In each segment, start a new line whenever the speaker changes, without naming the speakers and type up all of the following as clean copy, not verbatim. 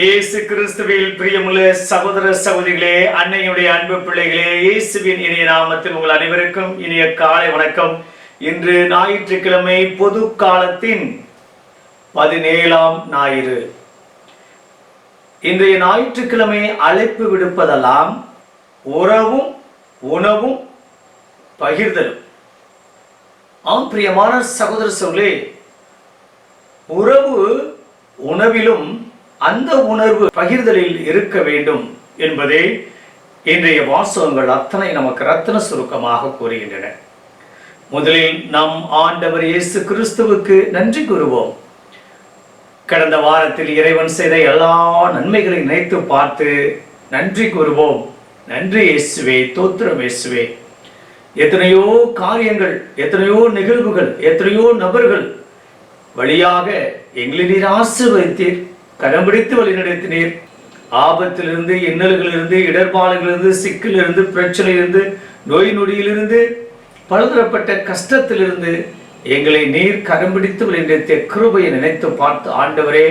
இயேசு கிறிஸ்துவில் பிரியமுள்ள சகோதர சகோதரிகளே, அன்னையுடைய அன்பு பிள்ளைகளே, இயேசுவின் இனிய நாமத்தில் உங்கள் அனைவருக்கும் இனிய காலை வணக்கம். இன்று ஞாயிற்றுக்கிழமை, பொது காலத்தின் 17ஆம் ஞாயிறு. இன்றைய ஞாயிற்றுக்கிழமை அழைப்பு விடுப்பதெல்லாம் உறவும் உணவும் பகிர்தலும். ஆம் பிரியமான சகோதர சகோதரிகளே, உறவு உணவிலும் அந்த உணர்வு பகிர்தலில் இருக்க வேண்டும் என்பதே இன்றைய வாசகங்கள் அத்தனை நமக்கு ரத்தின சுருக்கமாக கூறுகின்றன. முதலில் நம் ஆண்டவர் இயேசு கிறிஸ்துவுக்கு நன்றி கூறுவோம். கடந்த வாரத்தில் இறைவன் செய்த எல்லா நன்மைகளை நினைத்து பார்த்து நன்றி கூறுவோம். நன்றி இயேசுவே, தோத்திரம் இயேசுவே. எத்தனையோ காரியங்கள், எத்தனையோ நிகழ்வுகள், எத்தனையோ நபர்கள் வழியாக எங்களை நீர் ஆசீர்வதித்தீர், கரம் பிடித்து வழிநடத்தினீர். ஆபத்திலிருந்து, இன்னல்களிலிருந்து, இடர்பாடுகளிலிருந்து, சிக்கலிலிருந்து, பிரச்சனையிலிருந்து, நோய் நொடியிலிருந்து, பலதரப்பட்ட கஷ்டத்திலிருந்து எங்களை நீர் கரம் பிடித்து வழிநடத்திய கிருபையை நினைத்து பார்த்து, ஆண்டவரே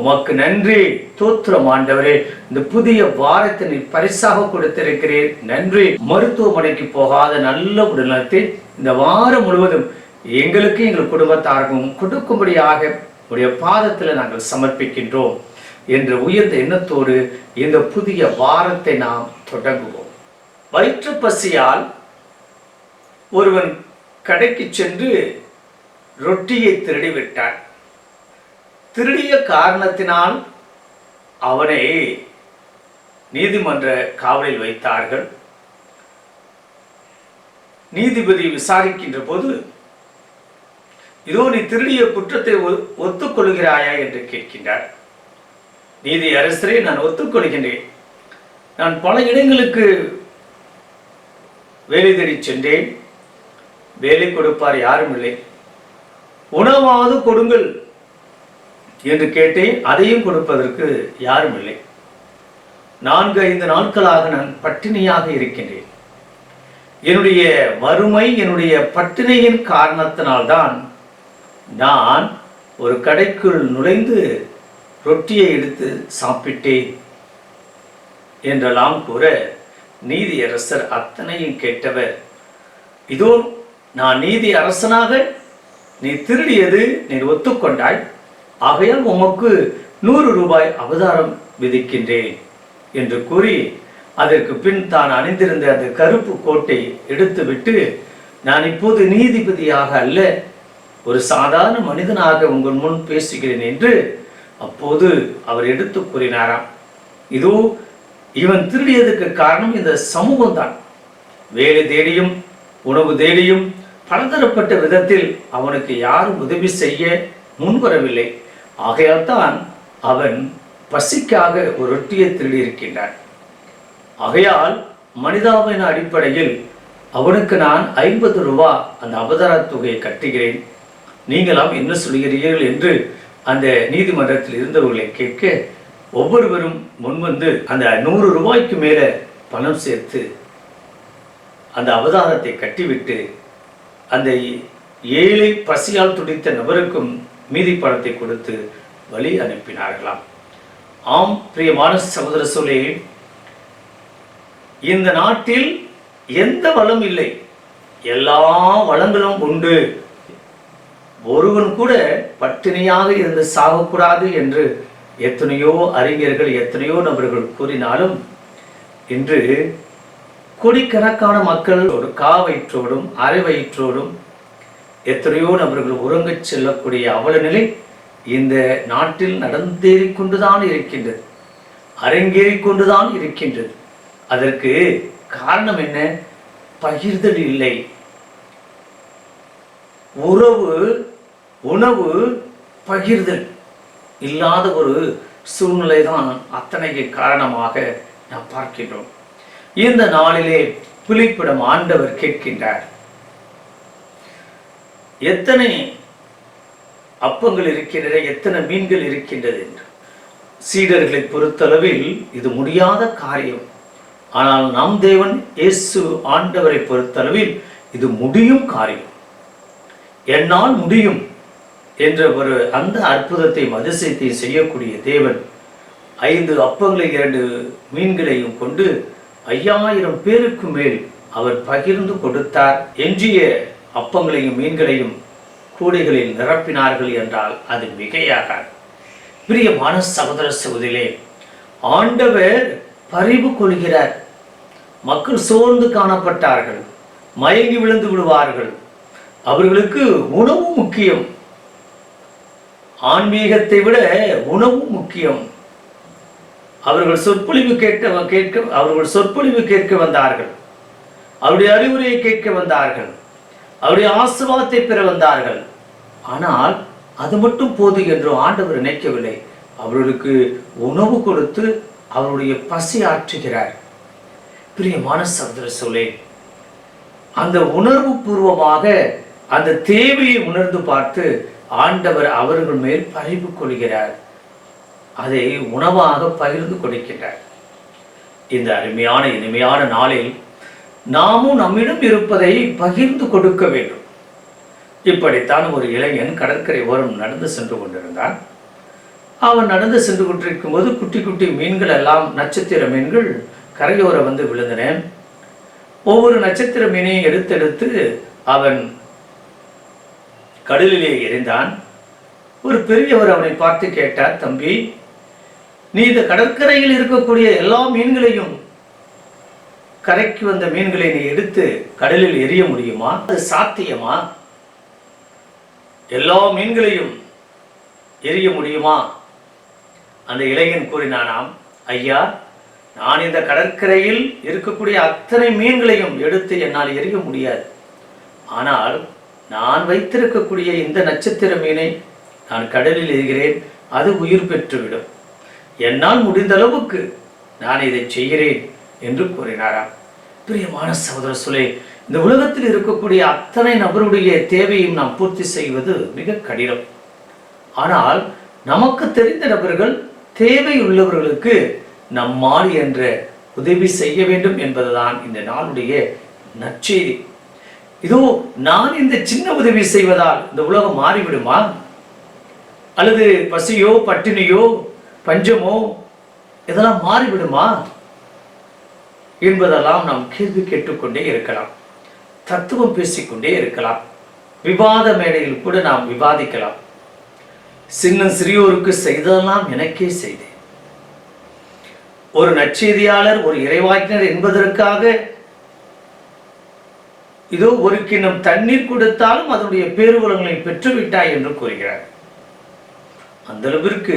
உமக்கு நன்றி, தோத்திரம் ஆண்டவரே. இந்த புதிய வாரத்தை நீர் பரிசாக கொடுத்திருக்கிறீர், நன்றி. மருத்துவமனைக்கு போகாத நல்ல உடல்நலத்தை இந்த வாரம் முழுவதும் எங்களுக்கு எங்கள் குடும்பத்தாருக்கும் கொடுக்கும்படியாக உடைய பாதத்தில் நாங்கள் சமர்ப்பிக்கின்றோம் என்ற உயர்ந்த எண்ணத்தோடு இந்த புதிய வாரத்தை நாம் தொடங்குவோம். வயிற்று பசியால் ஒருவன் கடைக்கு சென்று ரொட்டியை திருடிவிட்டான். திருடிய காரணத்தினால் அவனை நீதிமன்ற காவலில் வைத்தார்கள். நீதிபதி விசாரிக்கின்ற போது, இதோ நீ திருடிய குற்றத்தை ஒத்துக்கொள்கிறாயா என்று கேட்கின்றார். நீதி அரசரே, நான் ஒத்துக்கொள்கின்றேன். நான் பல இடங்களுக்கு வேலை தேடி சென்றேன், வேலை கொடுப்பார் யாரும் இல்லை. உணவாவது கொடுங்கள் என்று கேட்டேன், அதையும் கொடுப்பதற்கு யாரும் இல்லை. 4-5 நாட்களாக நான் பட்டினியாக இருக்கின்றேன். என்னுடைய வறுமை, என்னுடைய பட்டினியின் காரணத்தினால்தான் நான் ஒரு கடைக்குள் நுழைந்து ரொட்டியை எடுத்து சாப்பிட்டேன் என்றெல்லாம் கூற, நீதியரசர் அத்தனையும் கேட்டவர், இதோ நான் நீதி அரசனாக நீ திருடியது நீர் ஒத்துக்கொண்டாய், ஆகையால் உமக்கு 100 ரூபாய் அபதாரம் விதிக்கின்றேன் என்று கூறி, அதற்கு பின் தான் அணிந்திருந்த அந்த கருப்பு கோட்டை எடுத்துவிட்டு, நான் இப்போது நீதிபதியாக அல்ல, ஒரு சாதாரண மனிதனாக உங்கள் முன் பேசுகிறேன் என்று அப்போது அவர் எடுத்து கூறினாராம். இதோ இவன் திருடியதுக்கு காரணம் இந்த சமூகம் தான். வேலை தேடியும் உணவு தேடியும் பலதரப்பட்ட விதத்தில் அவனுக்கு யாரும் உதவி செய்ய முன்வரவில்லை. ஆகையால் தான் அவன் பசிக்காக ஒரு ரொட்டியை திருடி இருக்கின்றான். ஆகையால் மனிதாபிமான அடிப்படையில் அவனுக்கு நான் 50 ரூபாய் அந்த அபதார தொகையை கட்டுகிறேன், நீங்களாம் என்ன சொல்கிறீர்கள் என்று அந்த நீதிமன்றத்தில் இருந்தவர்களை கேட்க, ஒவ்வொருவரும் முன்வந்து அந்த 100 ரூபாய்க்கு மேலே பணம் சேர்த்து அந்த அவதாரத்தை கட்டிவிட்டு அந்த ஏழை பசியால் துடித்த நபருக்கும் மீதி பணத்தை கொடுத்து வழி அனுப்பினார்களாம். ஆம் பிரியமான சகோதர சோலே, இந்த நாட்டில் எந்த வளம் இல்லை, எல்லா வளங்களும் உண்டு. ஒருவன் கூட பட்டினியாக இருந்து சாகக்கூடாது என்று எத்தனையோ அறிஞர்கள், எத்தனையோ நபர்கள் கூறினாலும், இன்று கோடிக்கணக்கான மக்கள் ஒரு காவயிற்றோடும் அரை வயிற்றோடும் எத்தனையோ நபர்கள் உறங்கச் செல்லக்கூடிய அவல நிலை இந்த நாட்டில் நடந்தேறிக் கொண்டுதான் இருக்கின்றது, அரங்கேறிக் கொண்டுதான் இருக்கின்றது. அதற்கு காரணம் என்ன? பகிர்தல் இல்லை. உணவு பகிர்தல் இல்லாத ஒரு சூழ்நிலை தான் அத்தனைக்கு காரணமாக நாம் பார்க்கின்றோம். இந்த நாளிலே பிலிப்பிடம் ஆண்டவர் கேட்கின்றார், எத்தனை அப்பங்கள் இருக்கின்றன, எத்தனை மீன்கள் இருக்கின்றது என்று. சீடர்களை பொறுத்தளவில் இது முடியாத காரியம். ஆனால் நம் தேவன் இயேசு ஆண்டவரை பொறுத்தளவில் இது முடியும் காரியம். என்னால் முடியும் என்ற ஒரு அந்த அற்புதத்தையும் அதிசயத்தையும் செய்யக்கூடிய தேவன் 5 அப்பங்களை 2 மீன்களையும் கொண்டு 5000 பேருக்கு மேல் அவர் பகிர்ந்து கொடுத்தார். எஞ்சிய அப்பங்களையும் மீன்களையும் கூடைகளில் நிரப்பினார்கள் என்றால் அது மிகையாகாது. பிரியமான சகோதர சகோதரிகளே, ஆண்டவர் பரிவு கொள்கிறார். மக்கள் சோர்ந்து காணப்பட்டார்கள், மயங்கி விழுந்து விடுவார்கள். அவர்களுக்கு உணவு முக்கியம், ஆன்மீகத்தை விட உணவு முக்கியம். அவர்கள் சொற்பொழிவு கேட்க வந்தார்கள், அவருடைய அறிவுரையை கேட்க வந்தார்கள், அவருடைய ஆசீர்வாதத்தை பெற வந்தார்கள். ஆனால் அது மட்டும் போது என்று ஆண்டவர் நினைக்கவில்லை. அவர்களுக்கு உணவு கொடுத்து அவருடைய பசி ஆற்றுகிறார். பிரியமான சகோதர சகோதரிகளே, அந்த உணர்வு பூர்வமாக அந்த தேவையை உணர்ந்து பார்த்து ஆண்டவர் அவர்கள் மேல் பரிவு கொள்கிறார். அதை உணவாக பகிர்ந்து கொடுக்கின்றார். இந்த அருமையான இனிமையான நாளில் நாமும் நம்மிடம் இருப்பதை பகிர்ந்து கொடுக்க வேண்டும். இப்படித்தான் ஒரு இளைஞன் கடற்கரை ஓரம் நடந்து சென்று கொண்டிருந்தான். அவன் நடந்து சென்று கொண்டிருக்கும் போது குட்டி குட்டி மீன்கள் எல்லாம், நட்சத்திர மீன்கள் கரையோரம் வந்து விழுந்தன. ஒவ்வொரு நட்சத்திர மீனையும் எடுத்தெடுத்து அவன் கடலிலே எறிந்தான். ஒரு பெரியவர் அவனை பார்த்து கேட்டார், தம்பி, நீ இந்த கடற்கரையில் இருக்கக்கூடிய எல்லா மீன்களையும், கரைக்கு வந்த மீன்களை நீ எடுத்து கடலில் எறிய முடியுமா? அது சாத்தியமா? எல்லா மீன்களையும் எறிய முடியுமா? அந்த இளைஞன் கூறினானாம், ஐயா, நான் இந்த கடற்கரையில் இருக்கக்கூடிய அத்தனை மீன்களையும் எடுத்து என்னால் எறிய முடியாது. ஆனால் நான் வைத்திருக்கக்கூடிய இந்த நட்சத்திர மீனை நான் கடலில் எறிகிறேன், அது உயிர் பெற்றுவிடும். என்னால் முடிந்த அளவுக்கு நான் இதை செய்கிறேன் என்று கூறினாராம். பிரியமான சகோதர சகோதரிகளே, இந்த உலகத்தில் இருக்கக்கூடிய அத்தனை நபருடைய தேவையும் நாம் பூர்த்தி செய்வது மிக கடினம். ஆனால் நமக்கு தெரிந்த நபர்கள், தேவை உள்ளவர்களுக்கு நம்மால் என்ற உதவி செய்ய வேண்டும் என்பதுதான் இந்த நாளுடைய நற்செய்தி. இதோ நான் இந்த சின்ன உதவி செய்வதால் இந்த உலகம் மாறிவிடுமா? அல்லது பசியோ பட்டினியோ பஞ்சமோ இதெல்லாம் மாறிவிடுமா என்பதெல்லாம் நாம் கேள்வி கேட்டுக்கொண்டே இருக்கலாம், தத்துவம் பேசிக்கொண்டே இருக்கலாம், விவாத மேடையில் கூட நாம் விவாதிக்கலாம். சின்ன சிறியோருக்கு செய்ததெல்லாம் எனக்கே செய்தேன். ஒரு நற்செய்தியாளர், ஒரு இறைவாக்கினர் என்பதற்காக இதோ ஒரு கிண்ணம் தண்ணீர் கொடுத்தாலும் அதனுடைய பேருவளங்களை பெற்றுவிட்டாய் என்று கூறுகிறார். அந்த அளவிற்கு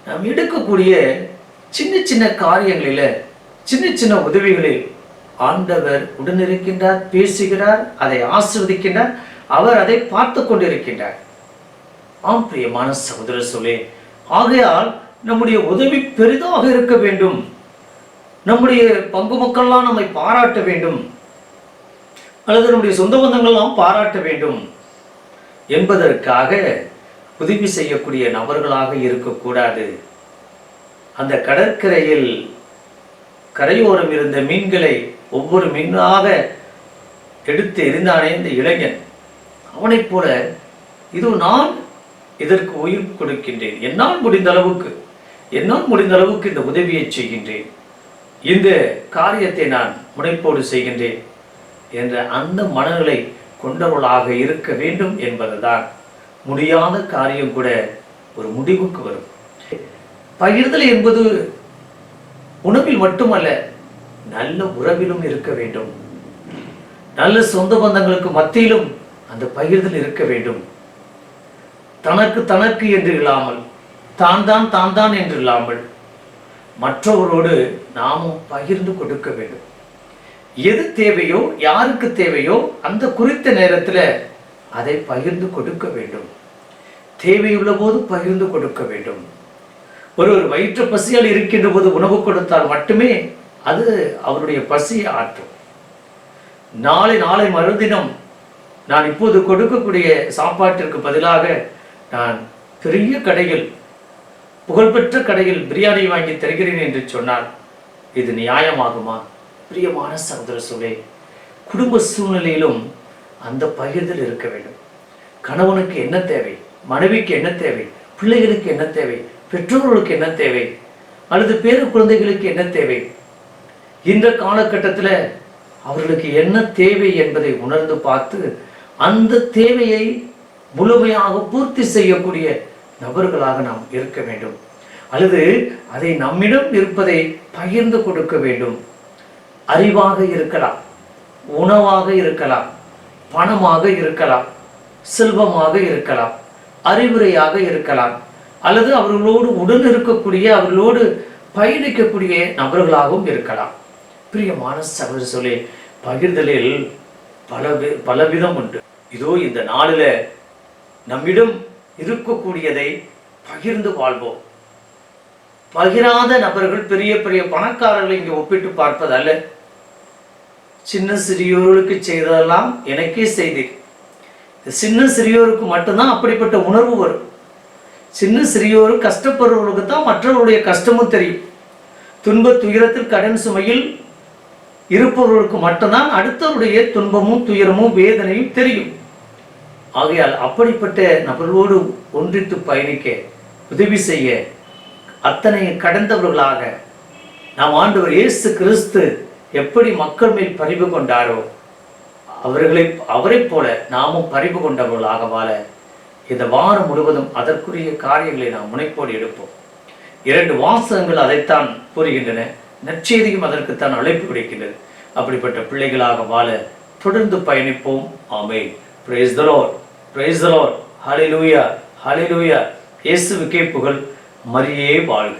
நாம் எடுக்கக்கூடிய சின்ன சின்ன காரியங்களில, சின்ன சின்ன உதவிகளில் ஆண்டவர் உடனிருக்கின்றார், பேசுகிறார், அதை ஆசீர்வதிக்கின்றார், அவர் அதை பார்த்து கொண்டிருக்கின்றார். ஆம் பிரியமான சகோதர சகோதரிகளே, ஆகையால் நம்முடைய உதவி பெரிதாக இருக்க வேண்டும். நம்முடைய பங்கு மக்கள்லாம் நம்மை பாராட்ட வேண்டும், அல்லது நம்முடைய சொந்த பந்தங்கள்லாம் பாராட்ட வேண்டும் என்பதற்காக உதவி செய்யக்கூடிய நபர்களாக இருக்கக்கூடாது. அந்த கடற்கரையில் கரையோரம் இருந்த மீன்களை ஒவ்வொரு மீனாக எடுத்து எறிந்தானே இந்த இளைஞன், அவனைப் போல இதோ நான் இதற்கு உயிர் கொடுக்கின்றேன், என்னால் முடிந்த அளவுக்கு இந்த உதவியை செய்கின்றேன், இந்த காரியத்தை நான் முனைப்போடு செய்கின்றேன் என்ற அந்த மனநிலை கொண்டவர்களாக இருக்க வேண்டும் என்பதுதான். முடியாத காரியம் கூட ஒரு முடிவுக்கு வரும். பகிர்தல் என்பது உணவில் மட்டுமல்ல, நல்ல உறவிலும் இருக்க வேண்டும். நல்ல சொந்த பந்தங்களுக்கு மத்தியிலும் அந்த பகிர்தல் இருக்க வேண்டும். தனக்கு என்று இல்லாமல், தான் என்று இல்லாமல் மற்றவரோடு நாமும் பகிர்ந்து கொடுக்க வேண்டும். எது தேவையோ, யாருக்கு தேவையோ அந்த குறித்த நேரத்தில் அதை பகிர்ந்து கொடுக்க வேண்டும். தேவையுள்ள போது பகிர்ந்து கொடுக்க வேண்டும். ஒருவர் வயிற்று பசியால் இருக்கின்ற போது உணவு கொடுத்தால் மட்டுமே அது அவருடைய பசியை ஆற்றும். நாளை மறுதினம் நான் இப்போது கொடுக்கக்கூடிய சாப்பாட்டிற்கு பதிலாக நான் பெரிய கடையில், புகழ்பெற்ற கடையில் பிரியாணி வாங்கி தருகிறேன் என்று சொன்னால் இது நியாயமாகுமா? பிரியமான சகோதர சகோதரிகளே, குடும்ப சூழ்நிலையிலும் அந்த பகிர்தல் இருக்க வேண்டும். கணவனுக்கு என்ன தேவை, மனைவிக்கு என்ன தேவை, பிள்ளைகளுக்கு என்ன தேவை, பெற்றோர்களுக்கு என்ன தேவை, அல்லது பேர குழந்தைகளுக்கு என்ன தேவை, இந்த காலகட்டத்தில் அவர்களுக்கு என்ன தேவை என்பதை உணர்ந்து பார்த்து அந்த தேவையை முழுமையாக பூர்த்தி செய்யக்கூடிய நபர்களாக நாம் இருக்க வேண்டும். அல்லது அதை நம்மிடம் இருப்பதை பகிர்ந்து கொடுக்க வேண்டும். அறிவாக இருக்கலாம், உணவாக இருக்கலாம், பணமாக இருக்கலாம், செல்வமாக இருக்கலாம், அறிவுரையாக இருக்கலாம், அல்லது அவர்களோடு உடன் இருக்கக்கூடிய அவர்களோடு பயணிக்கக்கூடிய நபர்களாகவும் இருக்கலாம். பிரியமான சகோதர சொல்லி, பகிர்தலில் பலவிதம் உண்டு. இதோ இந்த நாளில் நம்மிடம் இருக்கக்கூடியதை பகிர்ந்து வாழ்வோம். பகிராத நபர்கள் பெரிய பெரிய பணக்காரர்களை இங்கே ஒப்பிட்டு பார்ப்பது அல்ல. சின்ன சிறியோருக்கு செய்ததெல்லாம் எனக்கே செய்தீர். சின்ன சிறியோருக்கு மட்டும்தான் அப்படிப்பட்ட உணர்வு வரும். சின்ன சிறியோரு கஷ்டப்படுறவர்களுக்கு தான் மற்றவருடைய கஷ்டமும் தெரியும். துன்ப துயரத்தில் கடன் சுமையில் இருப்பவர்களுக்கு மட்டும்தான் அடுத்தவருடைய துன்பமும் துயரமும் வேதனையும் தெரியும். ஆகையால் அப்படிப்பட்ட நபர்களோடு ஒன்றித்து பயணிக்க, உதவி செய்ய, அத்தனை கடந்தவர்களாக நாம் ஆண்டவர் இயேசு கிறிஸ்து எப்படி மக்கள் மேல் பரிவு கொண்டாரோ அவரை போல நாமும் பரிவு கொண்டவர்களாக வாழ இந்த வாரம் முழுவதும் அதற்குரிய காரியங்களை நாம் முனைப்போடு எடுப்போம். 2 வாசகங்கள் அதைத்தான் கூறுகின்றன. நற்செய்தியும் அதற்குத்தான் அழைப்பு விடுக்கின்றது. அப்படிப்பட்ட பிள்ளைகளாக வாழ தொடர்ந்து பயணிப்போம். ஆமென். Praise the Lord. Praise the Lord. Hallelujah. Hallelujah. இயேசுவுக்கே புகழ். மரியே வாழ்க.